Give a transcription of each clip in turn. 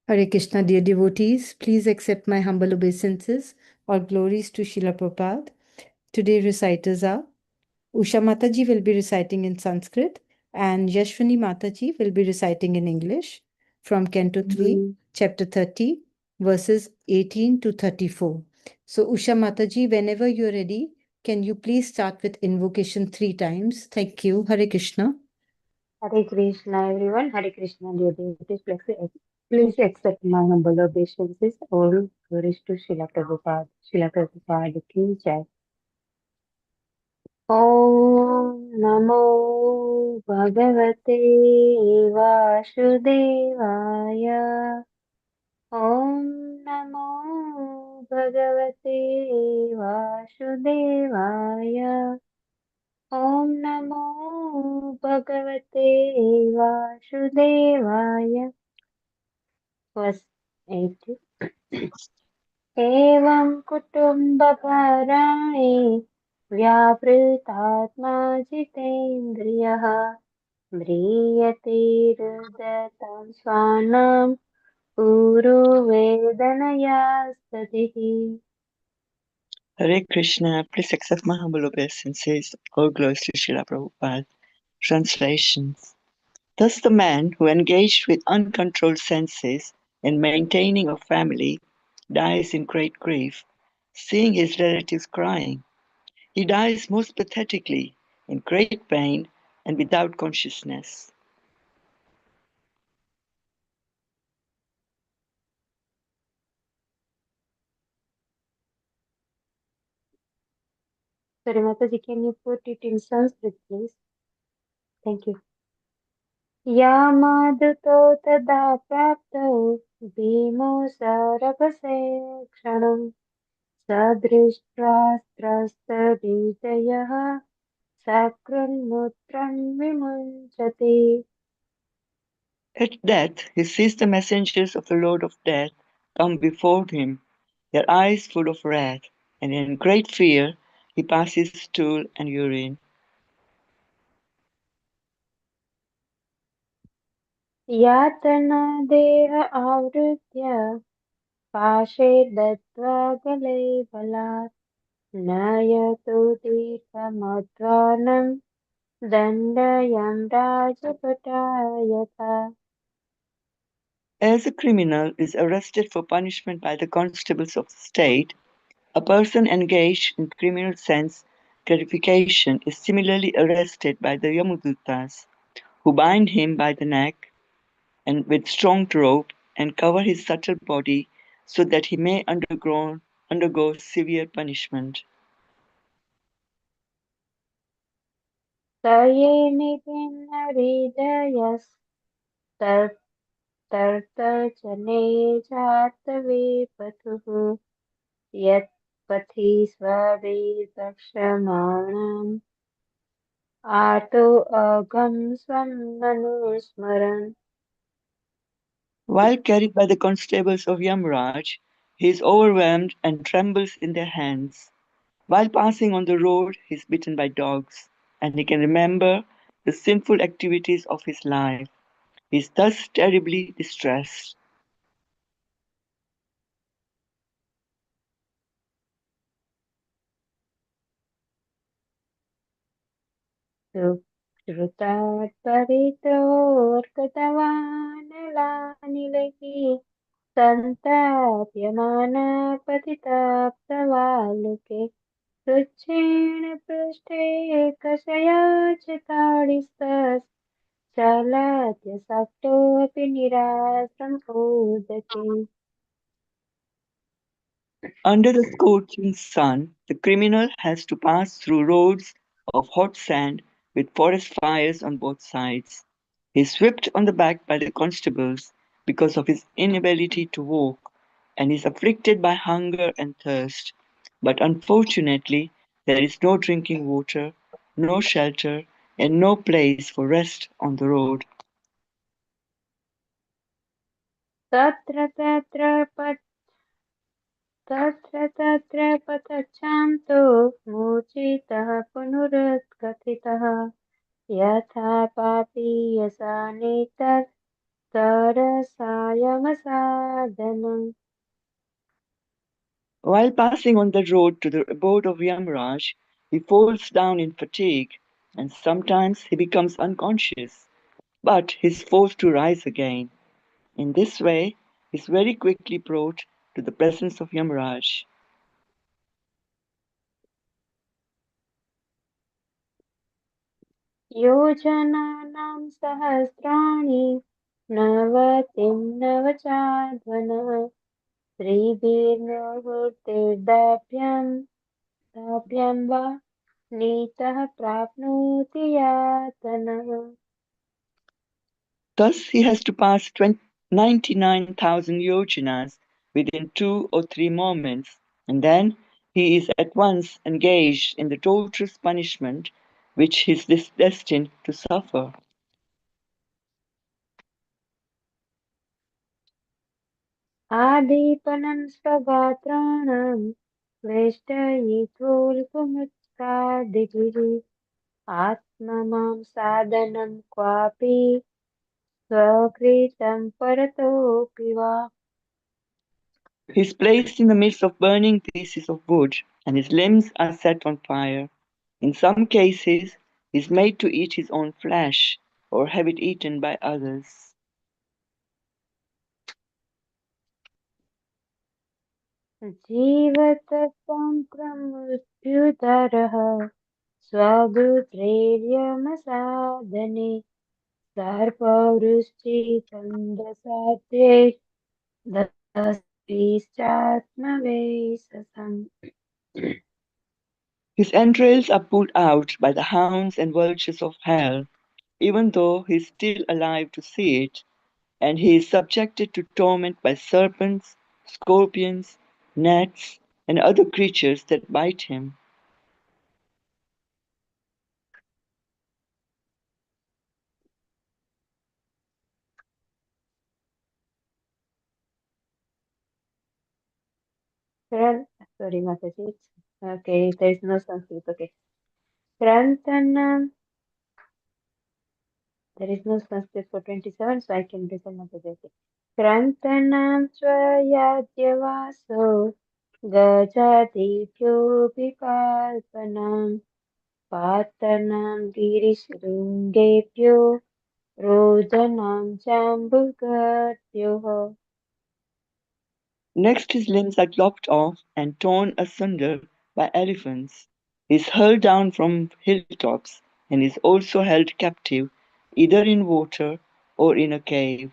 Hare Krishna, dear devotees, please accept my humble obeisances. All glories to Srila Prabhupada. Today reciters are Usha Mataji will be reciting in Sanskrit and Yashwani Mataji will be reciting in English from Canto 3, Chapter 30, verses 18 to 34. So Usha Mataji, whenever you're ready, can you please start with invocation 3 times? Thank you. Hare Krishna. Hare Krishna, everyone. Hare Krishna, dear devotees. Please accept my humble obeisances. All glories to Srila Prabhupada. Srila Prabhupada ki jai. Om Namo Bhagavate Vasudevaya. Om Namo Bhagavate Vasudevaya. Om Namo Bhagavate Vasudevaya. Verse 80. एवं कुटुम्बपराणि व्यापृतात्मा जितेन्द्रियः म्रियते हृदयतां स्वानां पुरुवेदनया स्ततिः. Hare Krishna, please accept my humble obeisances. All glories to Srila Prabhupada. Translations. Thus the man who engaged with uncontrolled senses in maintaining a family dies in great grief, seeing his relatives crying. He dies most pathetically, in great pain and without consciousness. Sorry, Mataji, can you put it in Sanskrit, please? Thank you. यामादतो तदा प्राप्तो भीमो सरभसे क्षणम् सदृष्ट्वास्त्रस्तहृदयः सकृन्मूत्रं विमुञ्चति. At death, he sees the messengers of the Lord of Death come before him, their eyes full of wrath, and in great fear he passes stool and urine. यातना देह आवृत्य पाशे दत्त्वा गले बलात् नयतु दीर्घमध्वानं दण्डयं राजपटायथा. As a criminal is arrested for punishment by the constables of the state, a person engaged in criminal sense gratification is similarly arrested by the Yamudutas, who bind him by the neck and with strong rope and cover his subtle body so that he may undergo severe punishment. तये निभिन्नहृदयस्तर्तर्चने जातवे पथुः यत्पथि स्वभिर्दक्षमाणम् आतो अघं स्वं मनुस्मरन्. While carried by the constables of Yamraj, he is overwhelmed and trembles in their hands. While passing on the road, he is bitten by dogs, and he can remember the sinful activities of his life. He is thus terribly distressed. श्रुतात् परितोर्गतवानलानिलैः सन्ताप्यमाना पतिताप्तवालुके पृच्छेण पृष्ठे कषयाचिताडिस्तश्चालाद्यसक्तोऽपि निरासम् उदके. Under the scorching sun, the criminal has to pass through roads of hot sand with forest fires on both sides. He is whipped on the back by the constables because of his inability to walk, and is afflicted by hunger and thirst. But unfortunately, there is no drinking water, no shelter, and no place for rest on the road. तत्र तत्र पतच्छान्तो मूर्छितः पुनरुत्कथितः यथा पापीयसा नेतः तरसा यमसाधनम्. While passing on the road to the abode of Yamraj, he falls down in fatigue, and sometimes he becomes unconscious, but he is forced to rise again. In this way, he is very quickly brought to the presence of Yamraj. योजनानां सहस्राणि नवतिं नवचाध्वनः दाभ्यां वा नीतः प्राप्नोति यातनः. Thus he has to pass 99,000 yojanas within 2 or 3 moments, and then he is at once engaged in the torturous punishment which he is destined to suffer. आदीपनं स्वगात्राणां वेष्टयित्वोल्पमुत्कादिभिः आत्ममां साधनं क्वापि स्वकृतं परतोऽपि वा. He is placed in the midst of burning pieces of wood, and his limbs are set on fire. In some cases, he is made to eat his own flesh or have it eaten by others. जीवतसंक्रमृत्युधरः स्वगोत्रेर्यमसाधने सर्पवृश्चितं दशभिश्चात्मवेशसम्. His entrails are pulled out by the hounds and vultures of hell, even though he is still alive to see it, and he is subjected to torment by serpents, scorpions, gnats, and other creatures that bite him. Sorry, Mataji. Okay, there is no Sanskrit. Okay. Krantanam. There is no Sanskrit for 27, so I can listen Mataji. Okay. Krantanam swayadhyavaso gajadibhyopi kalpanam patanam girishringebhyo rodanam chambugadyoho. Next, his limbs are lopped off and torn asunder by elephants. He is hurled down from hilltops and is also held captive either in water or in a cave.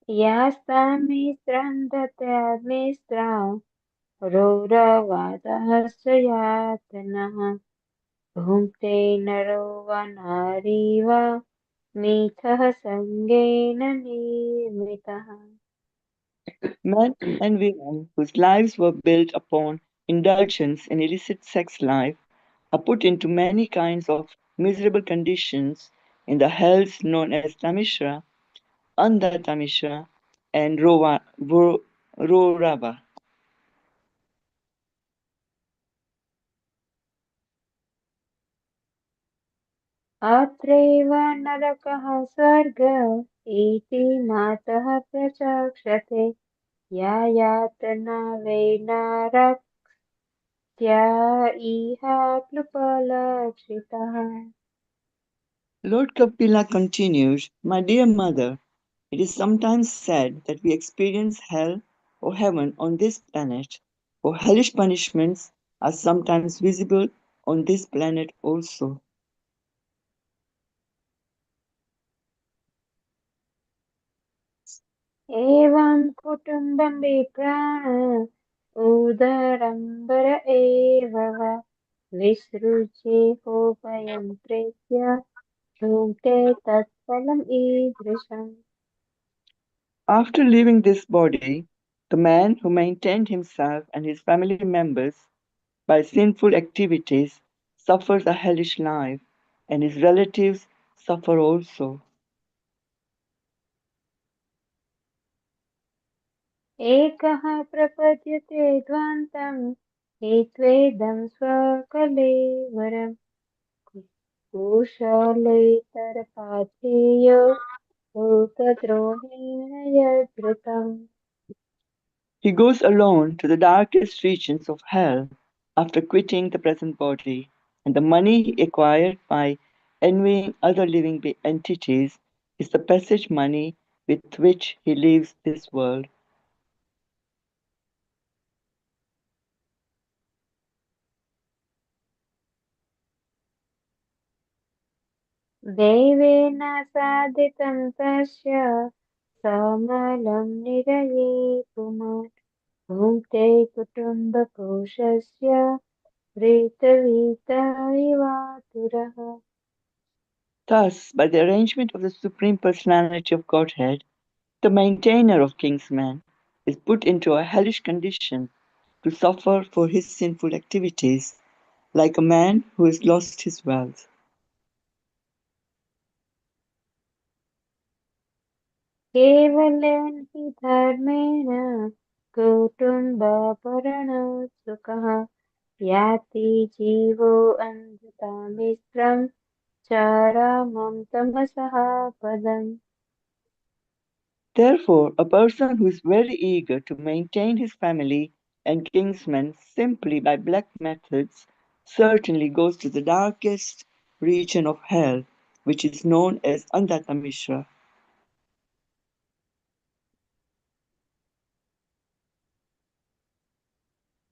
यास्तामिस्रं दत्याग्निस्त्रां रौरवादहर्षयातनः भुङ्क्ते नरो वा नारी वा मिथः सङ्गेन निर्मितः. Men and women whose lives were built upon indulgence in illicit sex life are put into many kinds of miserable conditions in the hells known as Tamishra, Andhatamishra, and Rorava. अत्रैव नरकः स्वर्ग इति मातः प्रचक्षते या यातना वै नारक्त्या इह क्लृपलक्षितः. Lord Kapila continued, My dear mother, it is sometimes said that we experience hell or heaven on this planet, for hellish punishments are sometimes visible on this planet also. एवं कुटुम्बं विप्राण उदरम्बर एव वा विसृज्योपयं प्रेत्य भुङ्क्ते तत्फलम् ईदृशम्. After leaving this body, the man who maintained himself and his family members by sinful activities suffers a hellish life, and his relatives suffer also. एकः प्रपद्यते ध्वान्तम् एत्वेदं स्वकलेवरं कुशलेतरपाथेय भूतद्रोहेण यद्धृतम्. He goes alone to the darkest regions of hell after quitting the present body, and the money he acquired by envying other living entities is the passage money with which he leaves this world. Deven साधितं तस्य समलं निरये पुमान् भुङ्क्ते कुटुम्बकोशस्य प्रेतवीतविवातुरः. Thus, by the arrangement of the Supreme Personality of Godhead, the maintainer of King's Men is put into a hellish condition to suffer for his sinful activities, like a man who has lost his wealth. केवलेन हि धर्मेण कुटुम्बपरणोत्सुकः याति जीवो अन्धतामित्रं चारामं तमसः पदम्. Therefore, a person who is very eager to maintain his family and kinsmen simply by black methods certainly goes to the darkest region of hell, which is known as Andatamishra.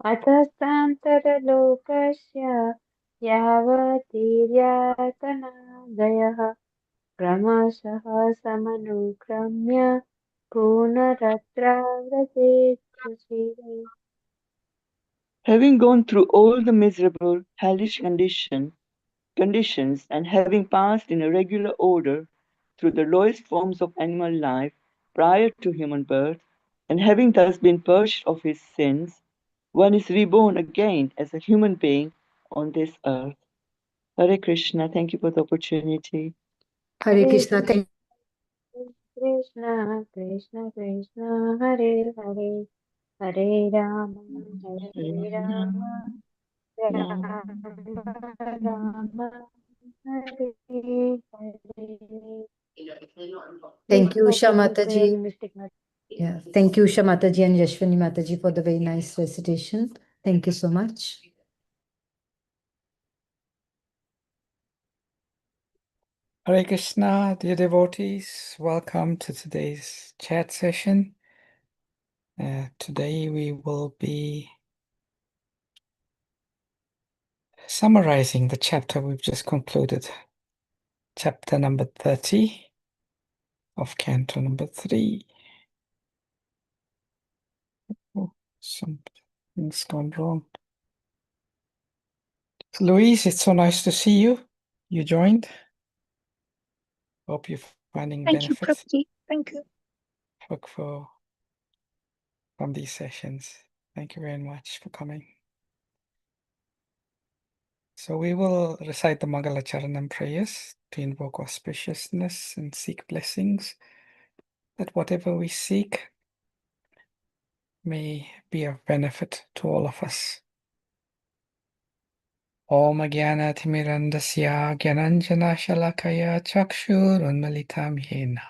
अतस्तान्तरलोकस्य यावतीर्यातनादयः क्रमशः समनुक्रम्य पुनरत्राव्रजेत्सुषिरे. Having gone through all the miserable, hellish conditions and having passed in a regular order through the lowest forms of animal life prior to human birth, and having thus been purged of his sins, one is reborn again as a human being on this earth. Hare Krishna, thank you for the opportunity. Hare Hare Krishna. Thank Krishna Krishna Krishna Hare Hare Hare Ram Ram Ram Hare Hare. Please you, Usha proceed with prayer Mataji. in Mystic Mode. Yeah, thank you, Usha Mataji and Yashwani Mataji, for the very nice recitation. Thank you so much. Hare Krishna, dear devotees, welcome to today's chat session. Today we will be summarizing the chapter we've just concluded, chapter number 30 of canto number 3. Oh, something's gone wrong. Louise, it's so nice to see you. You joined. Hope you're finding Thank you, benefits Prabhuji. Thank you. from these sessions. Thank you very much for coming. So we will recite the Mangala Charanam prayers to invoke auspiciousness and seek blessings, that whatever we seek may be of benefit to all of us. Om Jnana Timirandasya Gyananjana Shalakaya Chakshur Unmalitam Yena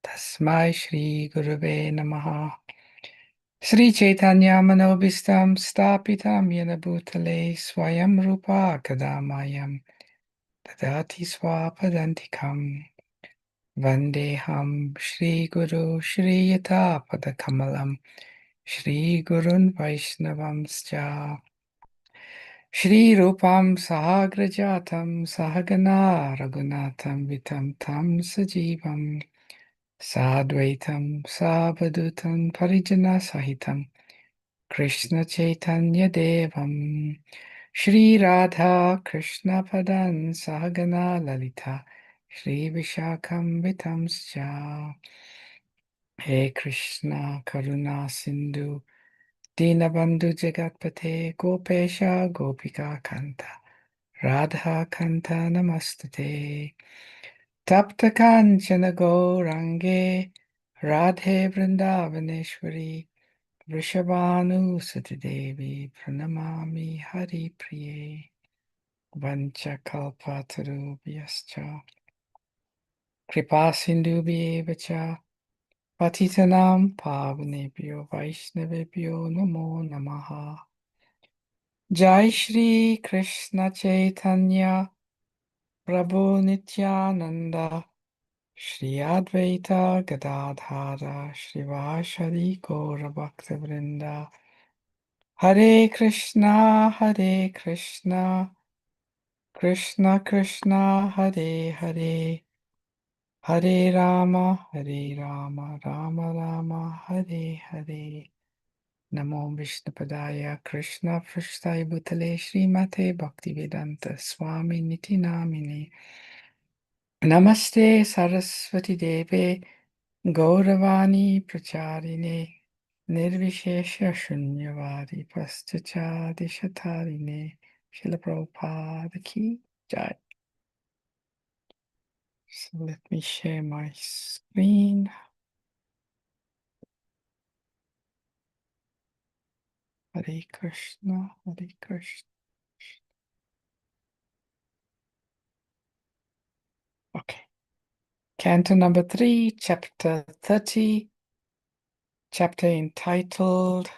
Tasmai Shri Gurave Namaha Sri Chaitanya Manobistam Stapitam Yena Bhutale Swayam Rupa Kadamayam Dadati Swapadantikam Vandeham Shri Guru Shri Yata Padakamalam Shri Gurun Vaishnavamscha Shri Rupam Sahagrajatam Sahagana Raghunatham Vitam Tam Sajivam Sadvaitam Savadutam Parijana Sahitam Krishna Chaitanya Devam Shri Radha Krishna Padan Sahagana Lalita Shri Vishakam Vitamscha He Krishna Karuna Sindhu Dinabandhu Jagatpate Gopesha Gopika Kanta Radha Kanta Namastate Tapta Kanchana Gaurange Radhe Vrindavaneshwari Rishabhanu Devi Pranamami Hari Priye Vanchakalpatarubhyascha Kripa Sindhubhyevacha Patitanam Pavanebhyo Vaishnavebhyo Namo Namaha. Jai Shri Krishna Chaitanya Prabhu Nityananda Shri Advaita Gadadhara Shrivashari Gaura Bhaktavrinda. Hare Krishna, Krishna Krishna, Hare Hare, Hare Rama, Rama Rama, Hare Hare. Namo Vishnupadaya Krishna Prishthaya Bhutale Srimate Bhaktivedanta Swami Niti Namine. Namaste Saraswati Deve Gauravani Pracharine Nirvishesha Shunyavadi Paschachadi Shatarine Srila Prabhupada Ki Jai. So let me share my screen. Hare Krishna, Hare Krishna. Okay. Canto number 3, chapter 30, chapter entitled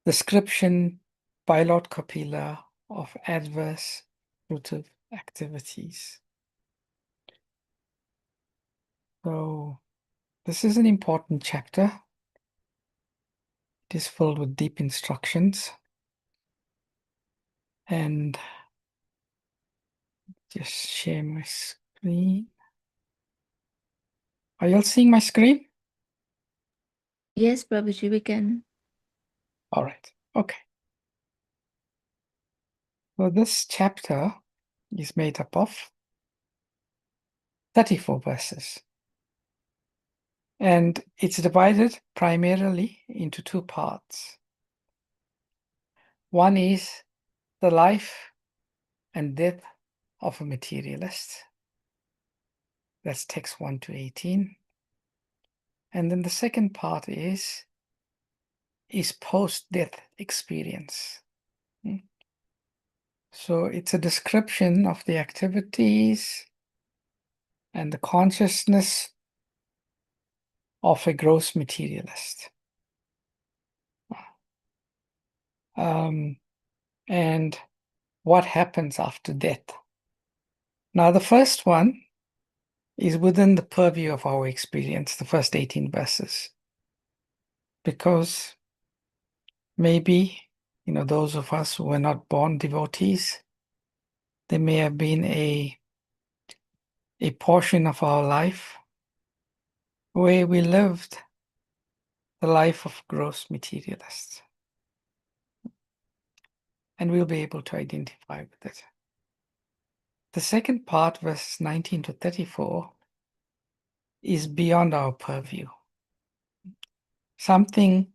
Description by Lord Kapila of Adverse Fruitive Activities. So, this is an important chapter. It is filled with deep instructions. And just share my screen. Are you all seeing my screen? Yes, Prabhuji, we can. All right. Okay. So this chapter is made up of 34 verses. And it's divided primarily into 2 parts. One is the life and death of a materialist. That's text 1 to 18. And then the second part is post-death experience. So it's a description of the activities and the consciousness of a gross materialist. And what happens after death. Now, the first one is within the purview of our experience, the first 18 verses. Because maybe, those of us who were not born devotees, there may have been a portion of our life where we lived the life of gross materialists. And we'll be able to identify with it. The second part, verses 19 to 34, is beyond our purview. Something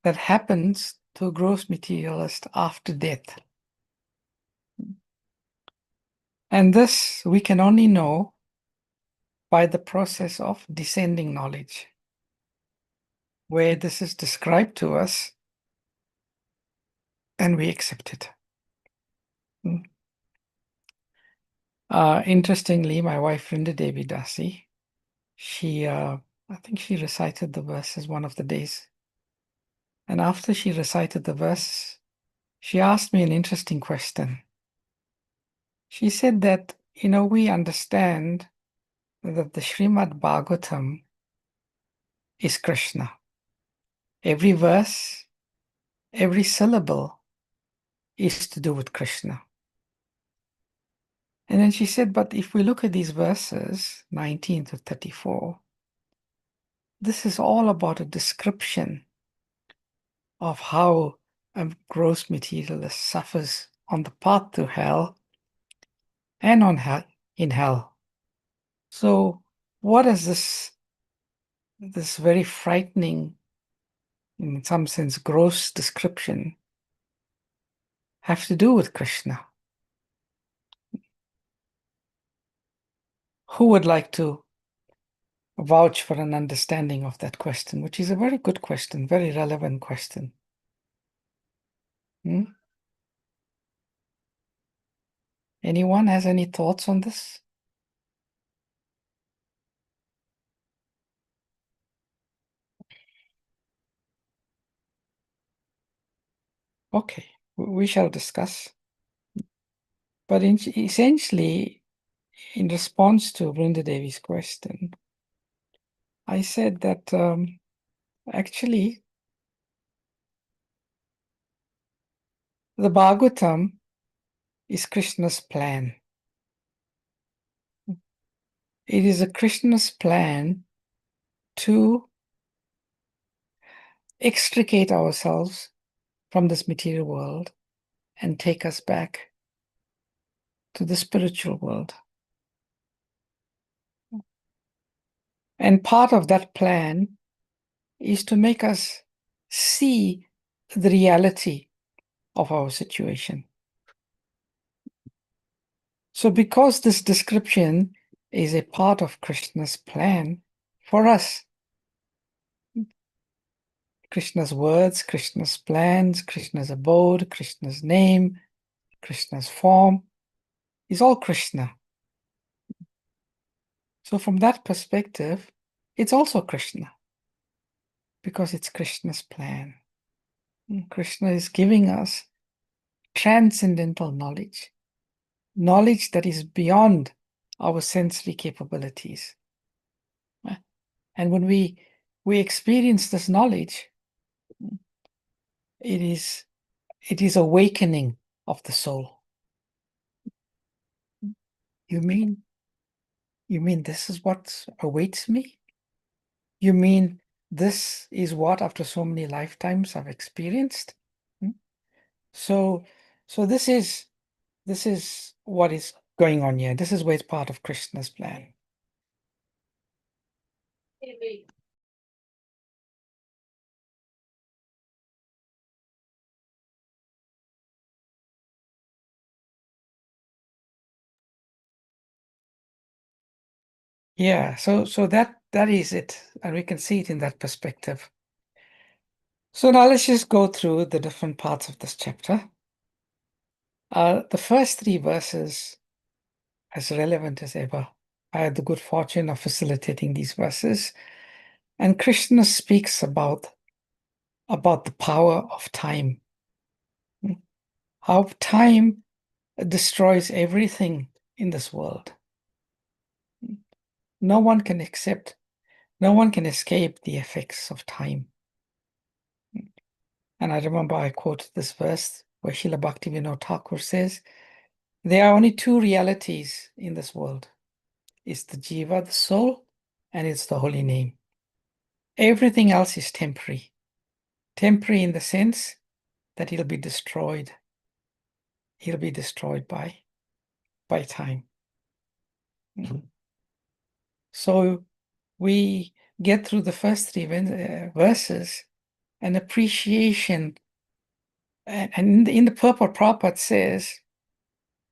that happens to a gross materialist after death. And this we can only know by the process of descending knowledge, where this is described to us and we accept it. Interestingly, my wife Vrindavan Dasi, I think she recited the verses one of the days. And after she recited the verse, she asked me an interesting question. She said that, we understand that the Srimad Bhagavatam is Krishna. Every verse, every syllable is to do with Krishna. And then she said, but if we look at these verses, 19 to 34, this is all about a description of how a gross materialist suffers on the path to hell and in hell. So what does this very frightening, in some sense, gross description have to do with Krishna? Who would like to vouch for an understanding of that question, which is a very good question, very relevant question. Anyone has any thoughts on this? Okay, we shall discuss. But essentially, in response to Vrindadevi's question, I said that actually the Bhagavatam is Krishna's plan. It is a Krishna's plan to extricate ourselves from this material world and take us back to the spiritual world. And part of that plan is to make us see the reality of our situation. So because this description is a part of Krishna's plan for us, Krishna's words, Krishna's plans, Krishna's abode, Krishna's name, Krishna's form is all Krishna. So from that perspective, it's also Krishna, because it's Krishna's plan. Krishna is giving us transcendental knowledge, knowledge that is beyond our sensory capabilities. And when we experience this knowledge, it is awakening of the soul. You mean this is what awaits me? You mean this is what, after so many lifetimes, I've experienced? So this is what is going on here. This is where it's part of Krishna's plan. Yeah, so that is it, and we can see it in that perspective. So now let's just go through the different parts of this chapter. The first 3 verses, as relevant as ever. I had the good fortune of facilitating these verses, and Krishna speaks about the power of time. How time destroys everything in this world. No one can escape the effects of time. And I remember I quoted this verse where Srila Bhaktivinoda Thakur says, there are only 2 realities in this world. It's the jiva, the soul, and it's the holy name. Everything else is temporary. Temporary in the sense that it'll be destroyed. It'll be destroyed by time. So we get through the first 3 verses an appreciation, and in the purport, Prabhupada says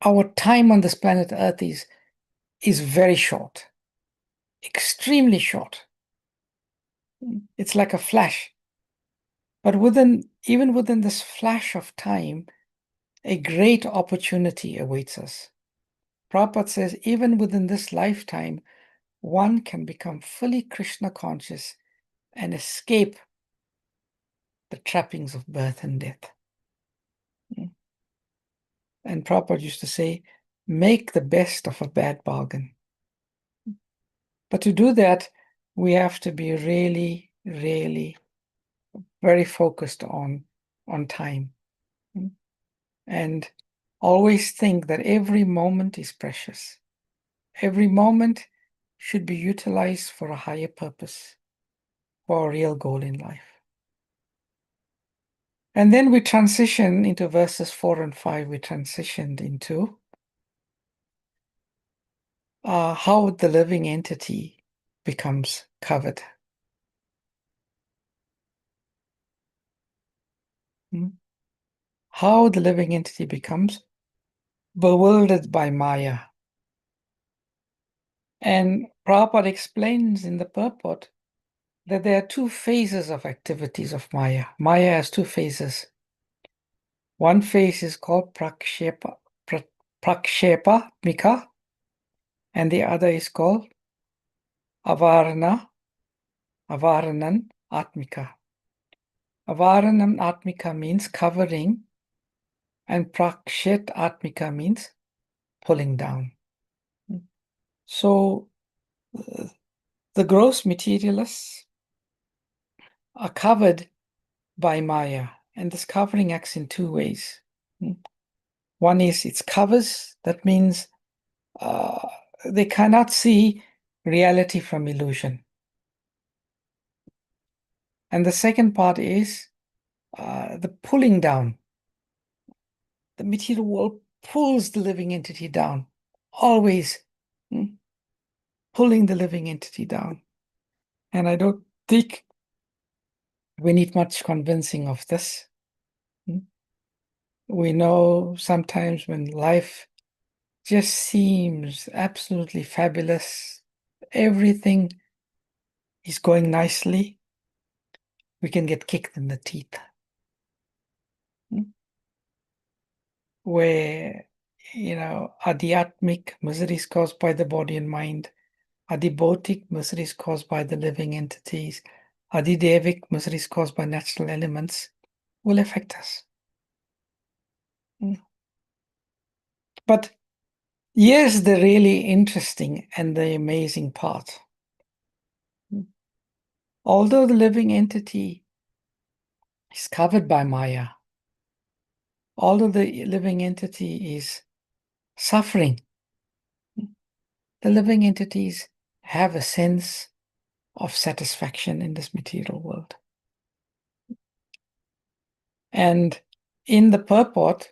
our time on this planet Earth is very short, extremely short. It's like a flash. But even within this flash of time, a great opportunity awaits us. Prabhupada says even within this lifetime, one can become fully Krishna conscious and escape the trappings of birth and death. And Prabhupada used to say, make the best of a bad bargain. But to do that, we have to be really, really very focused on time. And always think that every moment is precious. Every moment should be utilized for a higher purpose, for a real goal in life. And then we transition into verses 4 and 5. We transitioned into how the living entity becomes covered. How the living entity becomes bewildered by Maya. And Prabhupada explains in the purport that there are two phases of activities of Maya. Maya has two phases. One phase is called prakshepa mika, and the other is called avaranam atmika. Avaranam atmika means covering, and prakshet atmika means pulling down. So the gross materialists are covered by Maya, and this covering acts in two ways. One is it covers, that means they cannot see reality from illusion. And the second part is the pulling down. The material world pulls the living entity down, always pulling the living entity down. And I don't think we need much convincing of this. We know sometimes when life just seems absolutely fabulous, everything is going nicely, we can get kicked in the teeth. Where, adhyatmic miseries caused by the body and mind, adibhotic miseries caused by the living entities, adidevic miseries caused by natural elements will affect us. But here's the really interesting and the amazing part. Although the living entity is covered by Maya, although the living entity is suffering, the living entities have a sense of satisfaction in this material world. And in the purport,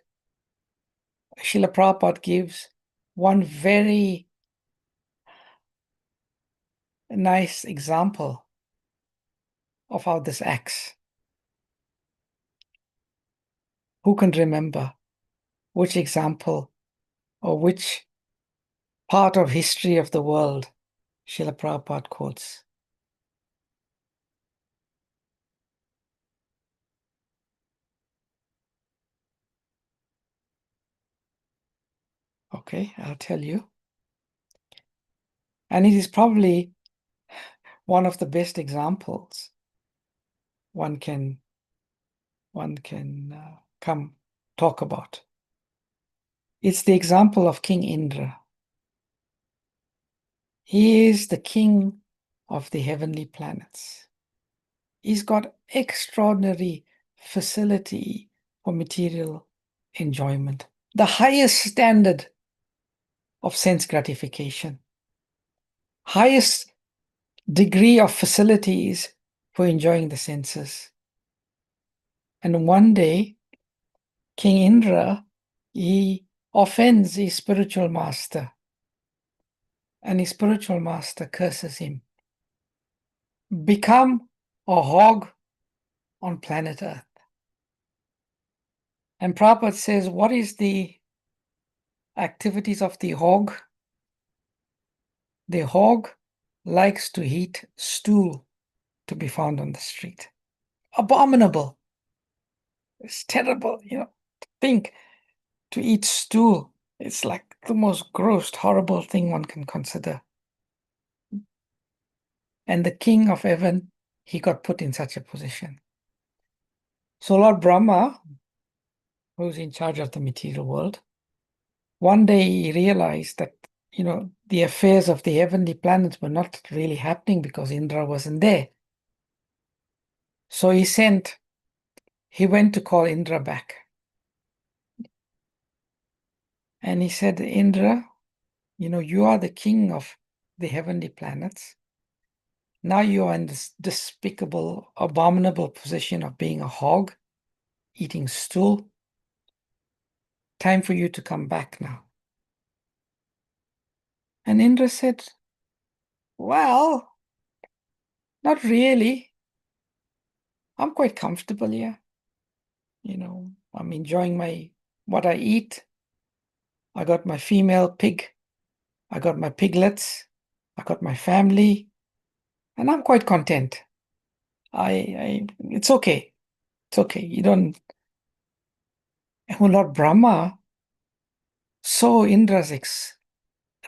Srila Prabhupada gives one very nice example of how this acts. Who can remember which example or which part of history of the world Srila Prabhupada quotes? Okay, I'll tell you. And it is probably one of the best examples one can come talk about. It's the example of King Indra. He is the king of the heavenly planets. He's got extraordinary facility for material enjoyment, the highest standard of sense gratification, highest degree of facilities for enjoying the senses. And one day, King Indra, he offends his spiritual master, and his spiritual master curses him. Become a hog on planet Earth. And Prabhupada says, what is the activities of the hog? The hog likes to eat stool to be found on the street. Abominable. It's terrible, to think to eat stool. It's like the most gross, horrible thing one can consider. And the king of heaven, he got put in such a position. So Lord Brahma, who's in charge of the material world, one day he realized that, the affairs of the heavenly planets were not really happening because Indra wasn't there. So he went to call Indra back. And he said, Indra, you are the king of the heavenly planets. Now you are in this despicable, abominable position of being a hog, eating stool. Time for you to come back now. And Indra said, well, not really. I'm quite comfortable here. I'm enjoying what I eat. I got my female pig. I got my piglets. I got my family, and I'm quite content. It's okay. It's okay. You don't. And when Lord Brahma saw Indra's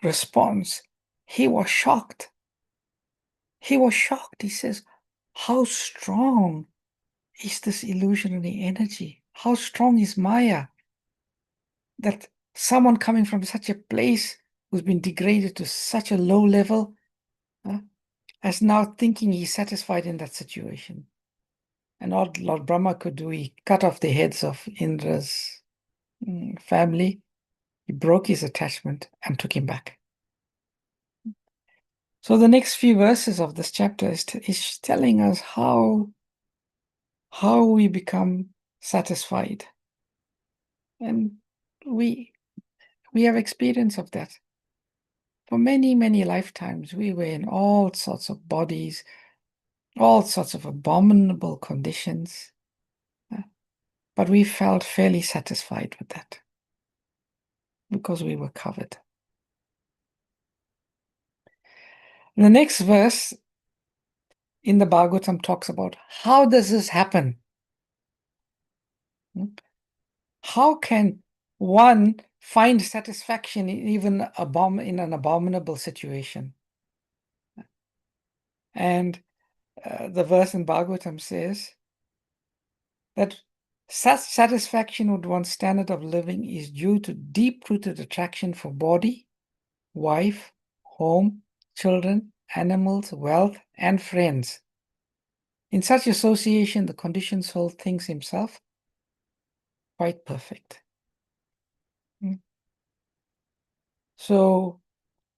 response, he was shocked. He was shocked. He says, how strong is this illusionary energy? How strong is Maya? That someone coming from such a place who's been degraded to such a low level as now thinking he's satisfied in that situation. And all Lord Brahma could do, he cut off the heads of Indra's family. He broke his attachment and took him back. So the next few verses of this chapter is telling us how we become satisfied. And we have experience of that. For many, many lifetimes, we were in all sorts of bodies, all sorts of abominable conditions, but we felt fairly satisfied with that because we were covered. The next verse in the Bhagavatam talks about how does this happen? How can one find satisfaction even in an abominable situation? And the verse in Bhagavatam says that such satisfaction with one's standard of living is due to deep-rooted attraction for body, wife, home, children, animals, wealth, and friends. In such association, the conditioned soul thinks himself quite perfect. So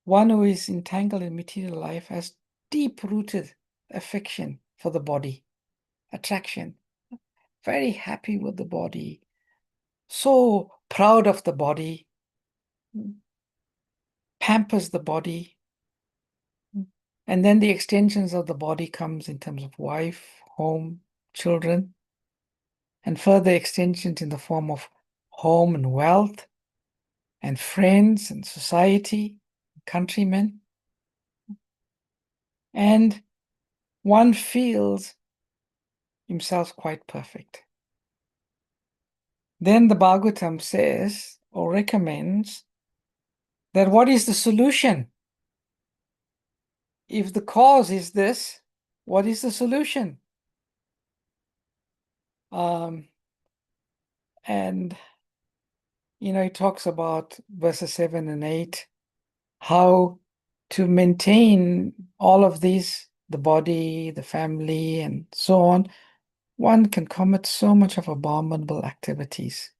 one who is entangled in material life has deep-rooted affection for the body, attraction, very happy with the body, so proud of the body, pampers the body, and then the extensions of the body comes in terms of wife, home, children, and further extensions in the form of home and wealth, and friends and society, countrymen. And one feels himself quite perfect. Then the Bhagavatam says or recommends that what is the solution? If the cause is this, what is the solution? And it talks about verses 7 and 8, how to maintain all of these, the body, the family, and so on. One can commit so much of abominable activities.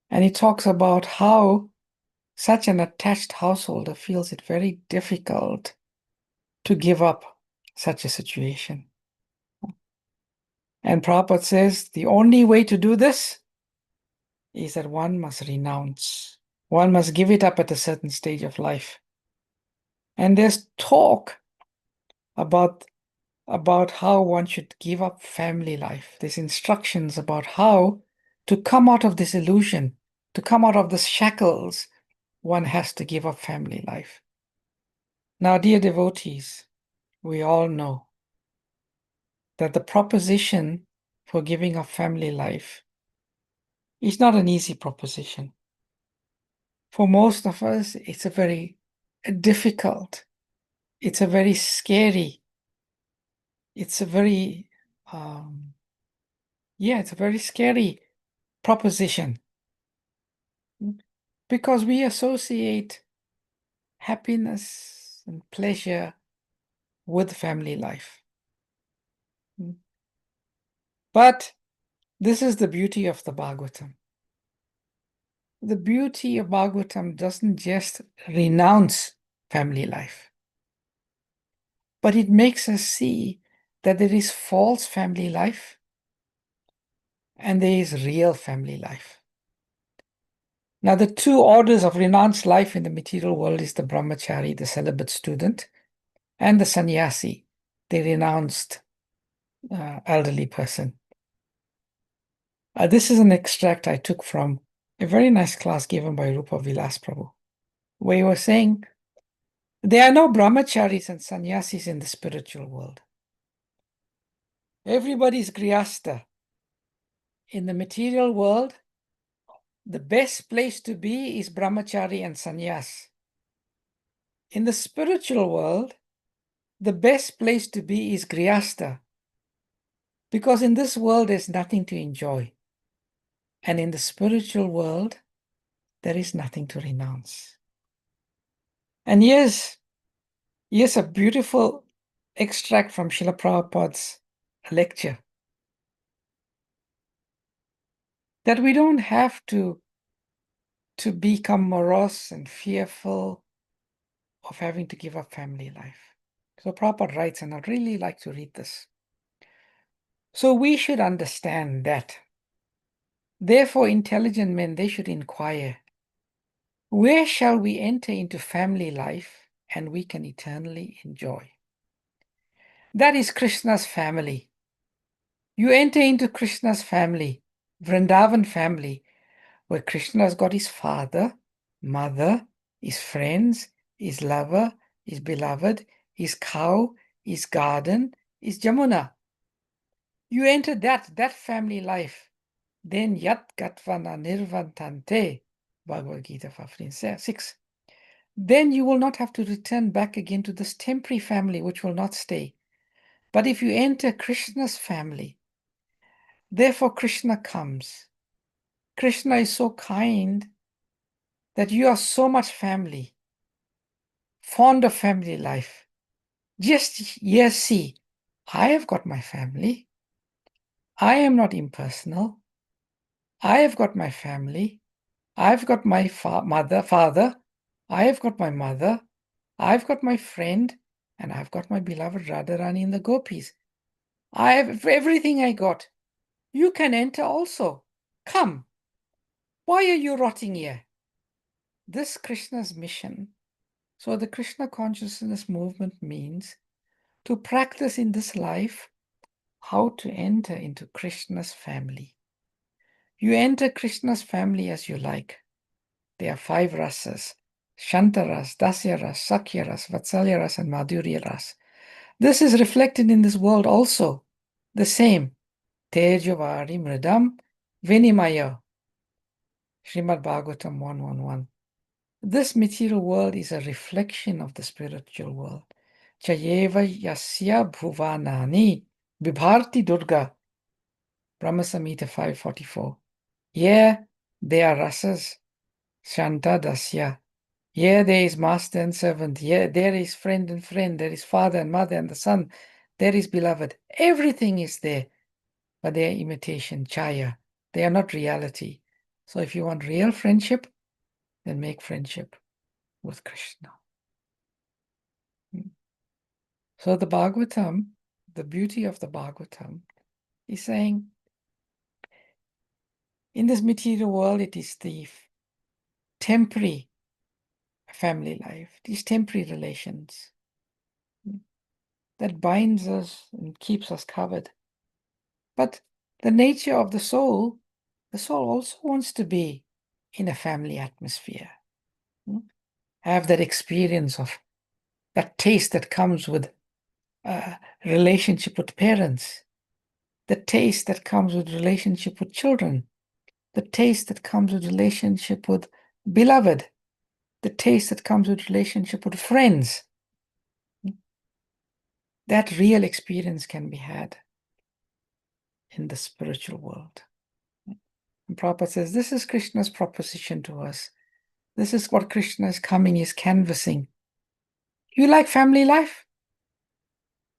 And he talks about how such an attached householder feels it very difficult to give up such a situation. And Prabhupada says the only way to do this is that one must renounce. One must give it up at a certain stage of life. And there's talk about how one should give up family life. There's instructions about how to come out of this illusion, to come out of the shackles. One has to give up family life. Now, dear devotees, we all know that the proposition for giving up family life is not an easy proposition. For most of us, it's a very difficult, it's a very scary, it's a very, it's a very scary proposition because we associate happiness and pleasure with family life. But this is the beauty of the Bhagavatam. The beauty of Bhagavatam doesn't just renounce family life, but it makes us see that there is false family life and there is real family life. Now, the two orders of renounced life in the material world is the brahmachari, the celibate student, and the sannyasi, the renounced elderly person. This is an extract I took from a very nice class given by Rupa Vilas Prabhu, where he was saying There are no brahmacharis and sannyasis in the spiritual world. Everybody's grihastha. In the material world, the best place to be is brahmachari and sannyas. In the spiritual world, the best place to be is grihastha, because in this world there's nothing to enjoy. And in the spiritual world, there is nothing to renounce. And here's a beautiful extract from Srila Prabhupada's lecture, that we don't have to become morose and fearful of having to give up family life. So Prabhupada writes, and I'd really like to read this. So we should understand that. Therefore, intelligent men, they should inquire, where shall we enter into family life and we can eternally enjoy? That is Krishna's family. You enter into Krishna's family, Vrindavan family, where Krishna has got his father, mother, his friends, his lover, his beloved, his cow, his garden, his Jamuna. You enter that family life. Then yat gatvana nirvantante, Bhagavad Gita 15:6. Then you will not have to return back again to this temporary family which will not stay. But if you enter Krishna's family, therefore Krishna comes. Krishna is so kind that you are so much family, fond of family life. Just here see, I have got my family. I am not impersonal. I have got my family. I've got my father. I have got my mother. I've got my friend. And I've got my beloved Radharani in the gopis. I have everything I got. You can enter also. Come. Why are you rotting here? This Krishna's mission. So the Krishna consciousness movement means to practice in this life how to enter into Krishna's family. You enter Krishna's family as you like. There are 5 rasas: Shantaras, Dasyaras, Sakyaras, Vatsalyaras, and Madhuryaras. This is reflected in this world also. The same. Tejavari Mridam Vinimaya. Srimad Bhagavatam 1:1:1. This material world is a reflection of the spiritual world. Chayeva yasya bhuvanani vibharti durga. Brahma Samhita 5:44. Yeah, there are rasas, Shanta Dasya. Yeah, there is master and servant. Yeah, there is friend and friend. There is father and mother and the son. There is beloved. Everything is there, but they are imitation, chaya. They are not reality. So if you want real friendship, then make friendship with Krishna. So the Bhagavatam, the beauty of the Bhagavatam, is saying, in this material world, it is the temporary family life, these temporary relations that binds us and keeps us covered. But the nature of the soul also wants to be in a family atmosphere. Have that experience of that taste that comes with relationship with parents, the taste that comes with relationship with children, the taste that comes with relationship with beloved, the taste that comes with relationship with friends. That real experience can be had in the spiritual world. And Prabhupada says, this is Krishna's proposition to us. This is what Krishna is coming, is canvassing. You like family life?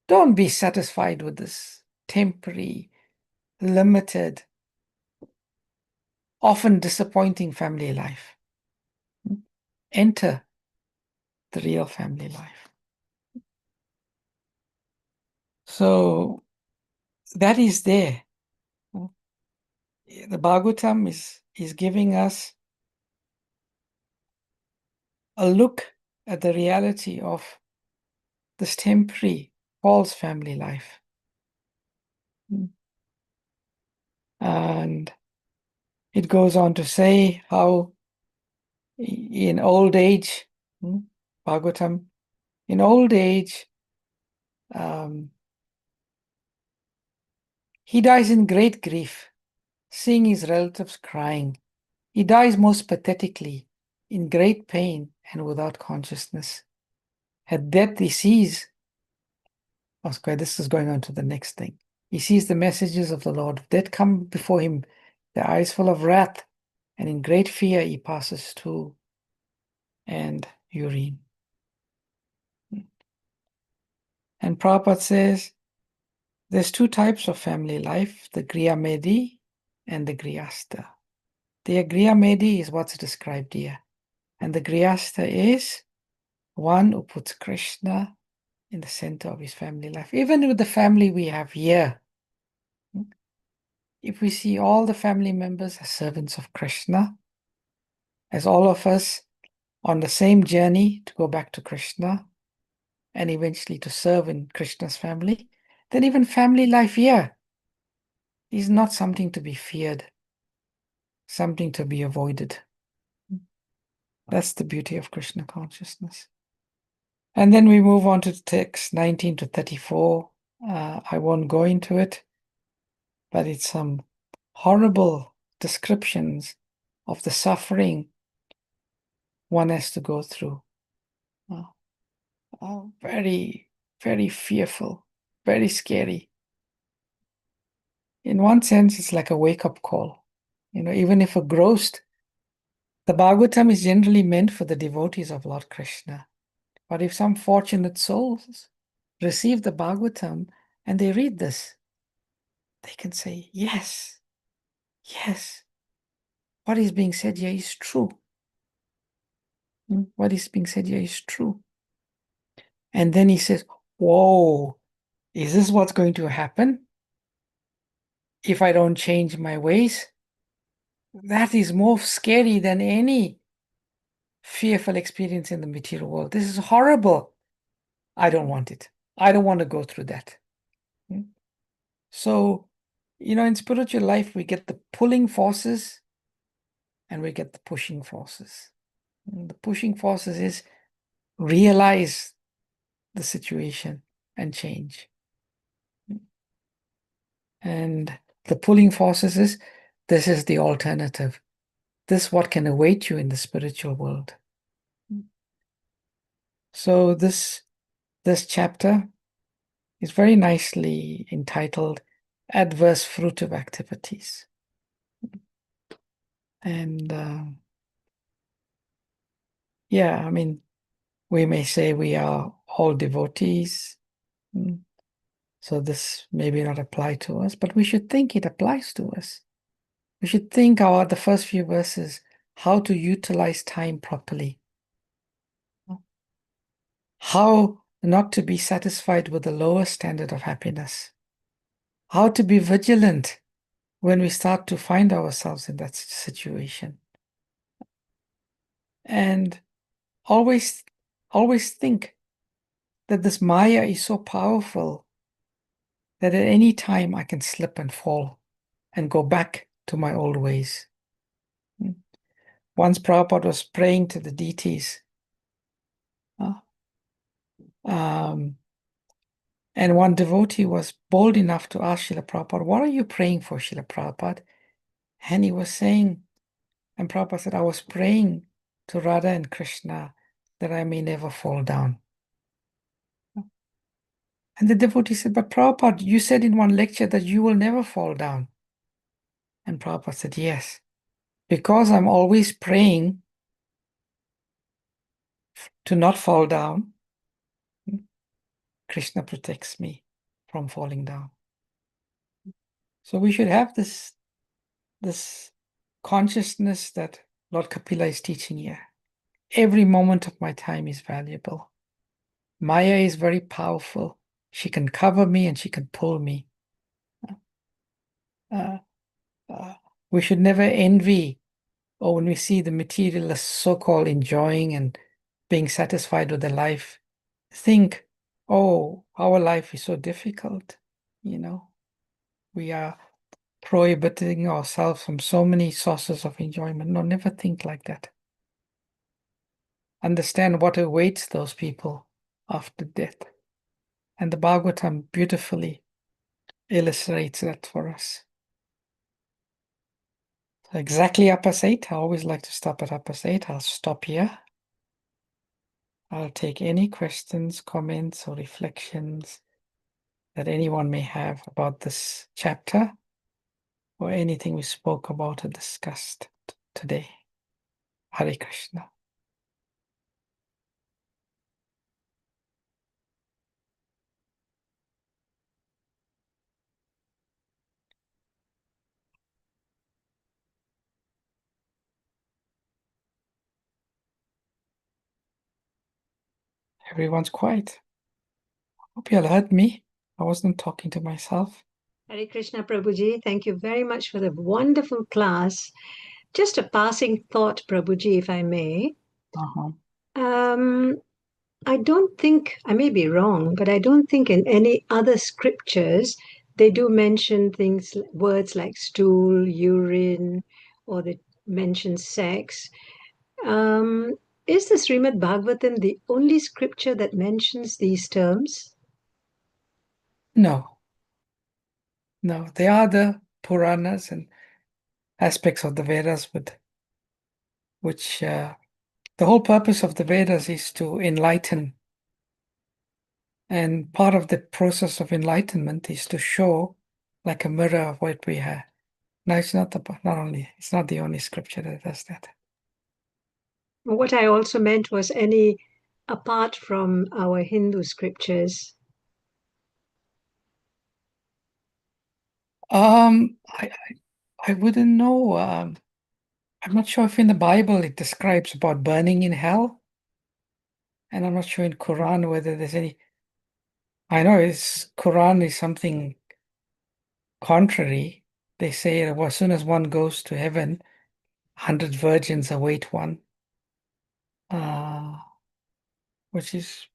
Don't be satisfied with this temporary, limited, often disappointing family life. Enter the real family life. So that is there. The Bhagavatam is giving us a look at the reality of this temporary, false family life. And it goes on to say how in old age, Bhagavatam In old age, he dies in great grief, seeing his relatives crying. He dies most pathetically, in great pain and without consciousness. At death, he sees, this is going on to the next thing. He sees the messages of the Lord. Death come before him, the eyes full of wrath, and in great fear he passes stool and urine. And Prabhupada says, there's two types of family life, the Griyamedi and the Grihastha. The Griyamedi is what's described here. And the Grihastha is one who puts Krishna in the center of his family life. Even with the family we have here, if we see all the family members as servants of Krishna, as all of us on the same journey to go back to Krishna and eventually to serve in Krishna's family, then even family life here is not something to be feared, something to be avoided. That's the beauty of Krishna consciousness. And then we move on to text 19 to 34. I won't go into it, but it's some horrible descriptions of the suffering one has to go through. Very, very fearful, very scary. In one sense, it's like a wake-up call. Even if engrossed, the Bhagavatam is generally meant for the devotees of Lord Krishna. But if some fortunate souls receive the Bhagavatam and they read this, they can say, yes, what is being said here is true. What is being said here is true. And then he says, whoa, is this what's going to happen if I don't change my ways? That is more scary than any fearful experience in the material world. This is horrible. I don't want it. I don't want to go through that. So, in spiritual life, we get the pulling forces and we get the pushing forces. And the pushing forces is realize the situation and change. And the pulling forces is, this is the alternative. This is what can await you in the spiritual world. So this chapter is very nicely entitled Adverse Fruitive Activities. And we may say we are all devotees. So this may not apply to us, but we should think it applies to us. We should think about the first few verses, how to utilize time properly. How not to be satisfied with the lower standard of happiness. How to be vigilant when we start to find ourselves in that situation. And always think that this Maya is so powerful that at any time I can slip and fall and go back to my old ways. Once Prabhupada was praying to the deities, and one devotee was bold enough to ask Srila Prabhupada, what are you praying for, Srila Prabhupada? And he was saying, and Prabhupada said, I was praying to Radha and Krishna that I may never fall down. And the devotee said, but Prabhupada, you said in one lecture that you will never fall down. And Prabhupada said, yes, because I'm always praying to not fall down, Krishna protects me from falling down. So we should have this consciousness that Lord Kapila is teaching here. Every moment of my time is valuable. Maya is very powerful. She can cover me and she can pull me. We should never envy, or when we see the materialists so-called enjoying and being satisfied with their life, think, oh, our life is so difficult. We are prohibiting ourselves from so many sources of enjoyment. No, never think like that. Understand what awaits those people after death. And the Bhagavatam beautifully illustrates that for us. So exactly upper 8. I always like to stop at upper 8. I'll stop here. I'll take any questions, comments, or reflections that anyone may have about this chapter or anything we spoke about or discussed today. Hare Krishna. Everyone's quiet. Hope you all heard me. I wasn't talking to myself. Hare Krishna Prabhuji, thank you very much for the wonderful class. Just a passing thought, Prabhuji, if I may. I don't think, I may be wrong, but I don't think in any other scriptures they do mention things, words like stool, urine, or they mention sex. Is the Srimad Bhagavatam the only scripture that mentions these terms? No. No, they are the Puranas and aspects of the Vedas which the whole purpose of the Vedas is to enlighten. And part of the process of enlightenment is to show like a mirror of what we have. No, it's not the only scripture that does that. What I also meant was any apart from our Hindu scriptures. I wouldn't know. I'm not sure if in the Bible it describes about burning in hell. And I'm not sure in Quran whether there's any. I know Quran is something contrary. They say that as soon as one goes to heaven, 100 virgins await one. Which is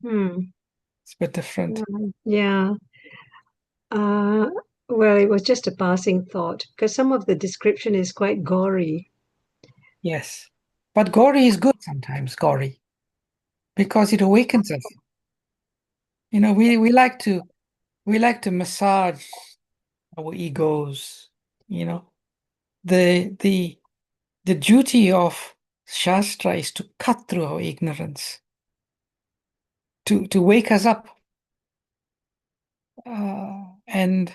it's a bit different. Yeah. Well, it was just a passing thought because some of the description is quite gory. Yes. But gory is good sometimes, gory, because it awakens us. You know, we like to massage our egos, you know. The duty of Shastra is to cut through our ignorance, to wake us up. And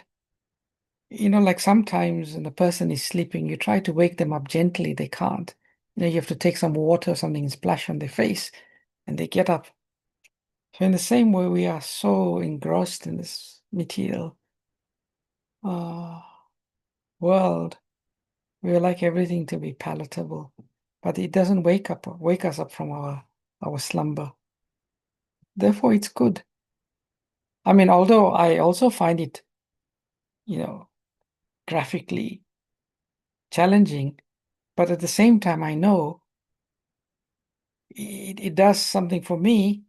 you know, like sometimes when the person is sleeping, you try to wake them up gently, they can't. You know, you have to take some water or something and splash on their face, and they get up. So in the same way, we are so engrossed in this material world. We would like everything to be palatable, but it doesn't wake us up from our slumber. Therefore, it's good. I mean, although I also find it, you know, graphically challenging, but at the same time, I know it does something for me,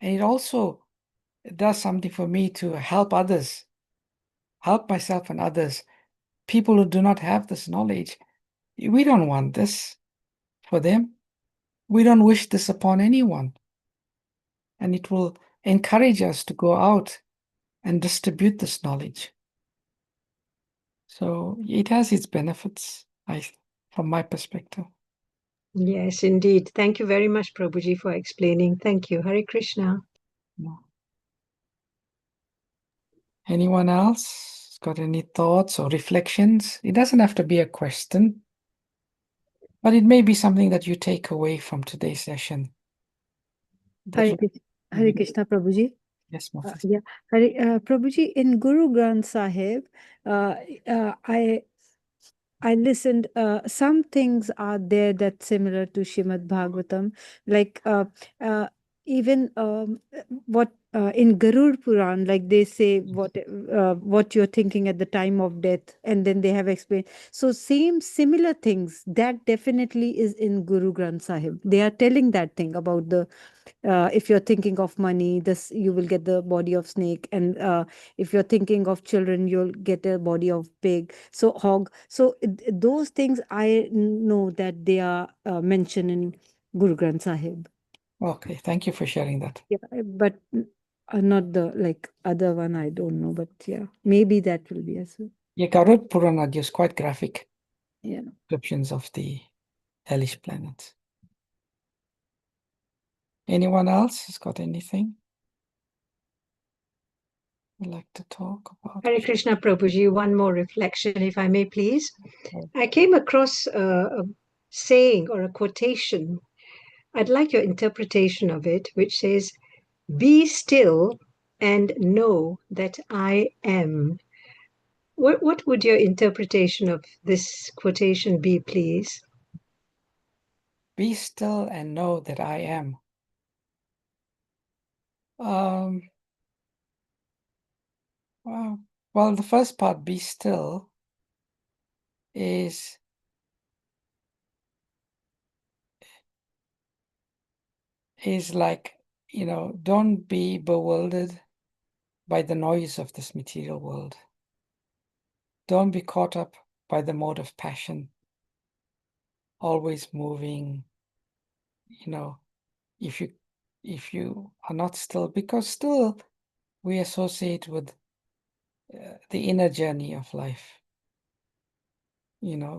and it also does something for me to help others, help myself and others, people who do not have this knowledge. We don't want this for them. We don't wish this upon anyone. And it will encourage us to go out and distribute this knowledge. So it has its benefits, from my perspective. Yes, indeed. Thank you very much, Prabhuji, for explaining. Thank you. Hare Krishna. No. Anyone else got any thoughts or reflections? It doesn't have to be a question, but it may be something that you take away from today's session. Hare Krishna, Prabhuji. Yes, Mufti. Yeah, Prabhuji, in Guru Granth Sahib, I listened. Some things are there that's similar to Srimad Bhagavatam, like even what in Garud Puran, like they say what you're thinking at the time of death, and then they have explained. So similar things that definitely is in Guru Granth Sahib. They are telling that thing about the. If you're thinking of money, this you will get the body of snake, and if you're thinking of children, you'll get a body of pig. So hog. So those things I know that they are mentioned in Guru Granth Sahib. Okay, thank you for sharing that. Yeah, but not the like other one. I don't know, but yeah, maybe that will be as well. Yeah, Garud Purana gives quite graphic Yeah. descriptions of the hellish planets. Anyone else has got anything you'd like to talk about? Hare Krishna Prabhuji, one more reflection, if I may please. Oh. I came across a saying or a quotation. I'd like your interpretation of it, which says, "Be still and know that I am." What would your interpretation of this quotation be, please? Be still and know that I am. Well, the first part, be still, is like, don't be bewildered by the noise of this material world. Don't be caught up by the mode of passion, always moving, if you are not still, because still we associate with the inner journey of life,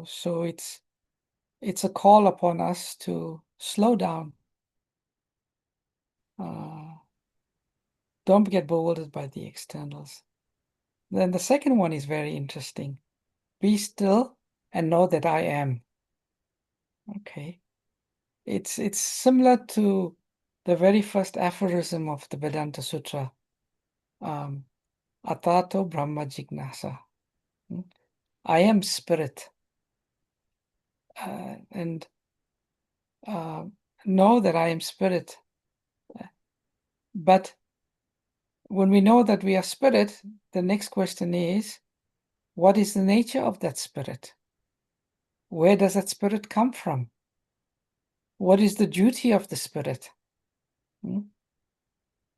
so it's a call upon us to slow down. Don't get bewildered by the externals. Then the second one is very interesting. Be still and know that I am. Okay. It's similar to the very first aphorism of the Vedanta Sutra. Atato Brahma Jignasa. I am spirit. And know that I am spirit. But when we know that we are spirit, the next question is, what is the nature of that spirit? Where does that spirit come from? What is the duty of the spirit?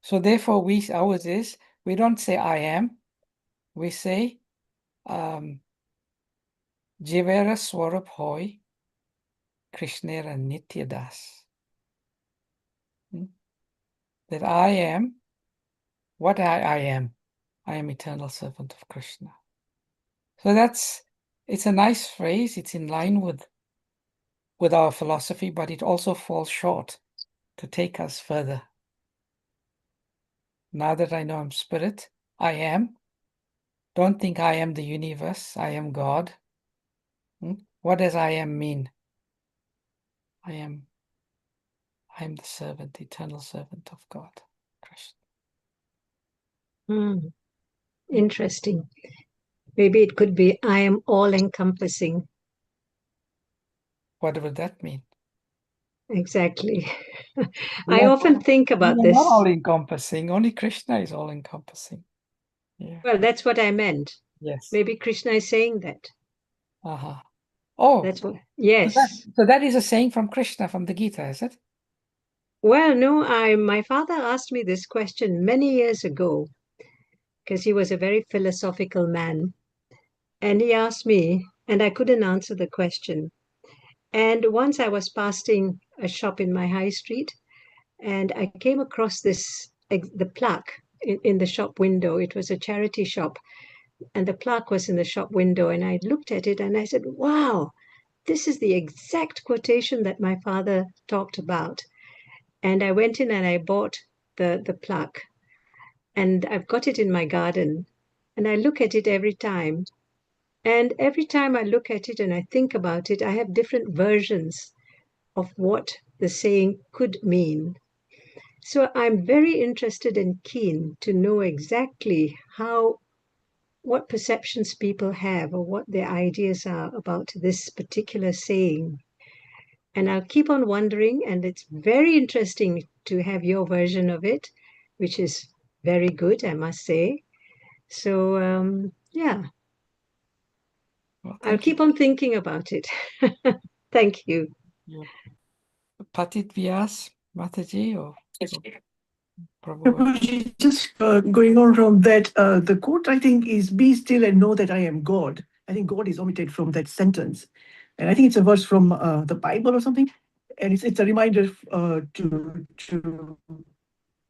So therefore, ours is, we don't say I am, we say Jivera Swarup Hoy Krishnera Nityadas. That I am what I am. I am eternal servant of Krishna. So it's a nice phrase. It's in line with our philosophy, but it also falls short to take us further. Now that I know I'm spirit, I am. Don't think I am the universe. I am God. What does I am mean? I am the servant, eternal servant of God, Krishna. Interesting. Maybe it could be, I am all-encompassing. What would that mean? Exactly. I often think about this. Not all-encompassing. Only Krishna is all-encompassing. Yeah. Well, that's what I meant. Yes. Maybe Krishna is saying that. Oh, that's what. Yes. So that is a saying from Krishna, from the Gita, is it? Well, no, my father asked me this question many years ago because he was a very philosophical man. And he asked me, and I couldn't answer the question. And once I was passing a shop in my high street, and I came across the plaque in the shop window. It was a charity shop, and the plaque was in the shop window. And I looked at it and I said, wow, this is the exact quotation that my father talked about. And I went in and I bought the plaque. And I've got it in my garden. And I look at it every time. And every time I look at it and I think about it, I have different versions of what the saying could mean. So I'm very interested and keen to know exactly what perceptions people have or what their ideas are about this particular saying. And I'll keep on wondering, and it's very interesting to have your version of it, which is very good, I must say. So, yeah. Well, I'll keep on thinking about it. Thank you. Patit Vyas, Mataji, or Prabhuji, just going on from that, the quote I think is, "Be still and know that I am God." I think God is omitted from that sentence. And I think it's a verse from the Bible or something. And it's a reminder to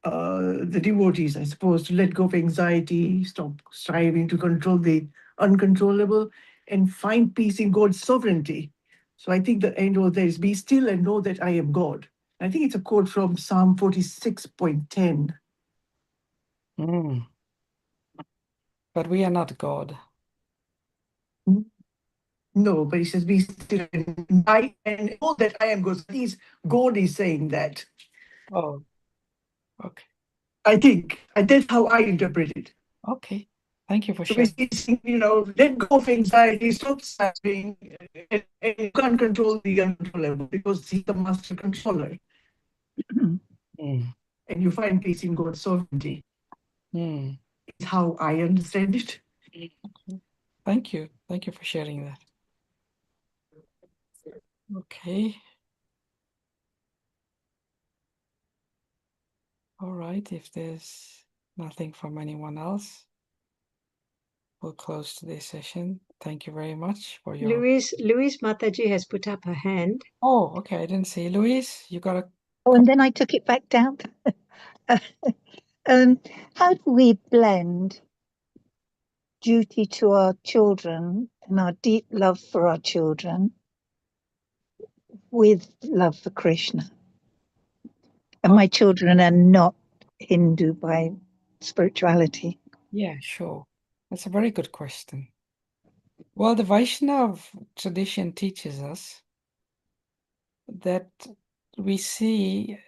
the devotees, I suppose, to let go of anxiety, stop striving to control the uncontrollable, and find peace in God's sovereignty. So I think the end of there is, be still and know that I am God. I think it's a quote from Psalm 46.10. But we are not God. No, but he says, be still and know that I am God. God is saying that. Oh, okay. I think, and that's how I interpret it. Okay. Thank you for So sharing. basically, let go of anxiety, stop striving, and you can't control the uncontrollable because he's the master controller. And you find peace in God's sovereignty. Is how I understand it. Thank you. Thank you for sharing that. Okay. All right. If there's nothing from anyone else, we'll close today's session. Thank you very much for your... Louise Mataji has put up her hand. Oh, okay. I didn't see. Louise, you got a... Oh, and then I took it back down. How do we blend duty to our children and our deep love for our children with love for Krishna? And my children are not Hindu by spirituality. Yeah, sure. That's a very good question. Well, the Vaishnava tradition teaches us that we see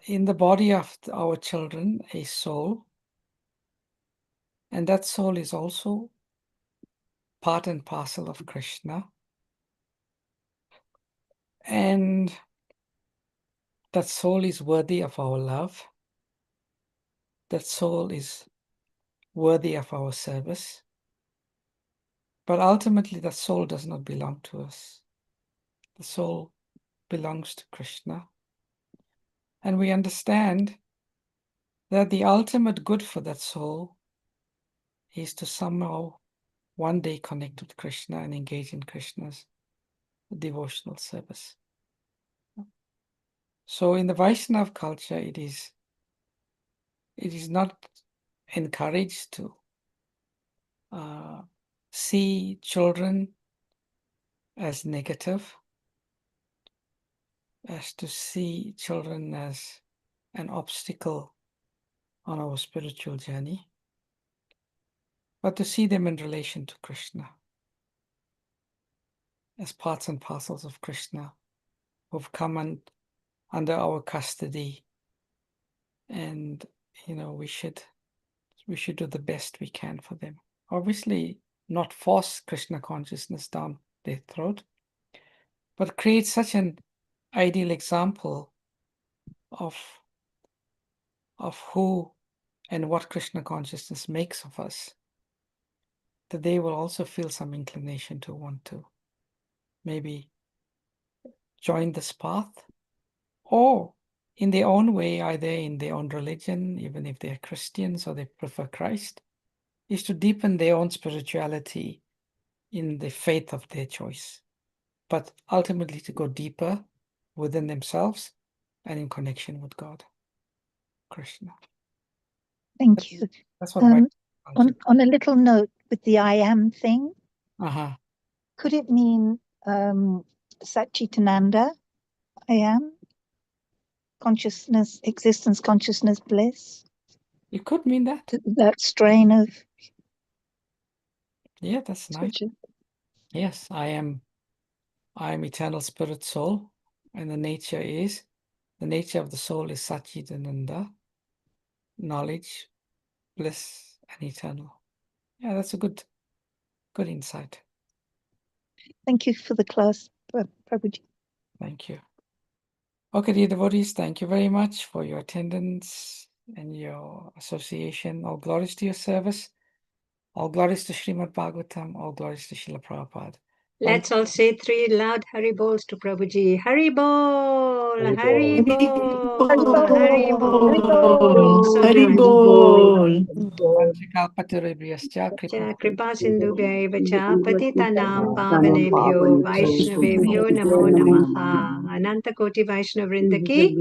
in the body of our children a soul, and that soul is also part and parcel of Krishna. And that soul is worthy of our love. That soul is worthy of our service. But ultimately, that soul does not belong to us. The soul belongs to Krishna. And we understand that the ultimate good for that soul is to somehow one day connect with Krishna and engage in Krishna's devotional service. So in the Vaishnava culture, it is not encouraged to see children as negative, as to see children as an obstacle on our spiritual journey, but to see them in relation to Krishna, as parts and parcels of Krishna who've come under our custody, and we should do the best we can for them. Obviously, not force Krishna consciousness down their throat, but create such an ideal example of who and what Krishna consciousness makes of us, that they will also feel some inclination to want to maybe join this path, or in their own way, either in their own religion, even if they're Christians or they prefer Christ, is to deepen their own spirituality in the faith of their choice, but ultimately to go deeper within themselves and in connection with God, Krishna. Thank you. That's what on a little note with the I am thing, uh-huh. Could it mean Satchitananda, I am? Consciousness, existence, consciousness, bliss? It could mean that. That strain of... Yeah, that's nice. Yes, I am eternal spirit soul, and the nature of the soul is Satchitananda, knowledge, bliss, and eternal. Yeah, that's a good insight. Thank you for the class, Prabhuji. Thank you. Okay, dear devotees, thank you very much for your attendance and your association. All glories to your service. All glories to Srimad Bhagavatam. All glories to Srila Prabhupada. Let's all say 3 loud Hari Bols to Prabhuji. Hari Bol! Bol, Hari Hari Bol, Hari Bol. So Hari much. Bol. Vanchikapatirebhyascha Kripa Sindhubhyaiva cha patitanam Bol. pavanebhyo Vaishnavebhyo namo namaha. Ananta Koti Vaishnav Vrinda ki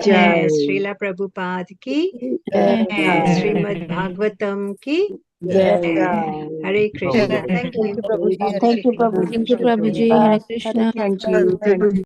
Jai, Srila Prabhupada ki Jai, Srimad Bhagavatam ki Jai. Hare Krishna. Thank Thank you. you, Prabhuji. Hare Thank you, Krishna. Prabhuji. Thank you, Prabhuji. Hare Krishna. Thank you.